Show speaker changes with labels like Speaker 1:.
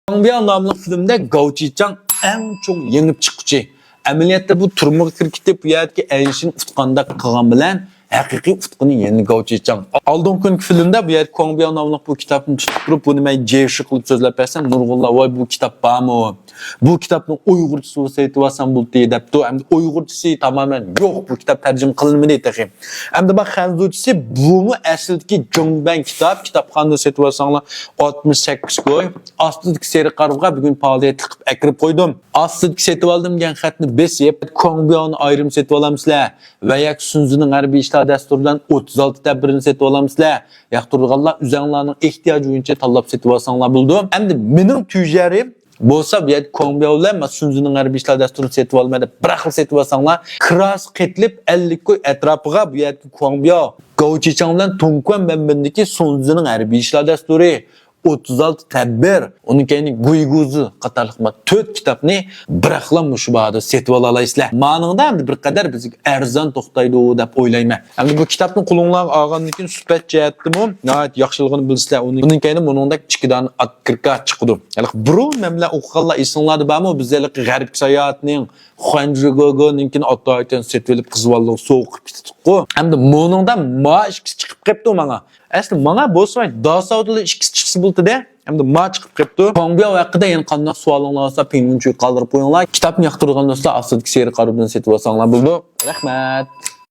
Speaker 1: Kongbiao namlı filmde Gao Zichang en çok yengip çıkıcı. Ameliyatda bu turmuğa kirkitip bu yerdeki ayışını utqanda kılgan bilen haqiqiy utquni yeni Gao Zichang. Aldığım günkü filmde bu yer Kongbiao namlı bu kitabını tutup bunu men cevşi kılıp sözlep bersen Nurgullah vay bu kitap barmı? Bu kitabın Uygurçası saytıvasan buldu depti. Hem de Uygurçası tamamen yok, bu kitap tercüme kılınmadı taxi. Hem de bak Hanzuçası bunu asildeki Jongben kitapxonada saytıvasanlar 68 koy. Astidagi seri qarığa bugün pahalıya tıkıp ekirip koydum. Astidagi saytıp aldım gen xatni besip Kongbiao'ni ayrım saytıp alamsizlar. Ve yak Sunzu'nun harbiy ishlar dasturidan 36 tadbirini saytıp alamsizlar. Yaqturganlar üzerlerinin ihtiyacı oyunca tanlab saytıp alsanglar buldum. Hem de mening tüyjarim bo'lsa bu yerda Kongbiao bilan Sunzuning harbiy ishlar dasturini setib olmaydi. Bir xil setib olsanglar, kiros qetlib 50 koy atrofiga bu yerda Kongbiao, Gao Zichang bilan Tongquan Benbindagi Sunzuning harbiy ishlar dasturi 36 tadbir, onun keyini Guyguzu qatorliq 4 kitobni bir xil mushbada setib ola olasizlar. Ma'noda ham bir qadar bizga arzon to'xtaydi deb o'ylayman. Endi bu kitobni qo'lingizga olgandan keyin sifat jihatdimi, nihoyat yaxshiligini bilsizlar. Uning keyini buningda kichkidan atkirka chiqdi. Ya'ni buru memla o'qiganlar esinglarda bormi, bizlarga g'arb sayohatining Xanjigogoninkin otaytan setib olib qizvalliq so'q ketdi-ku. Endi buningda ma ikkisi chiqib qolibdi menga. Asli menga bo'lsa dasavdili ikkisi chiqsa bo'ldi-da. Hamda ma chiqib qolibdi. Kongbiao haqida yana qanday savolinglar bo'lsa, pinguncha qoldirib qo'yinglar. Kitobni yoqtirgan do'stlar, astidagi seri qarordan setib olsanglar bo'ldi. Rahmat.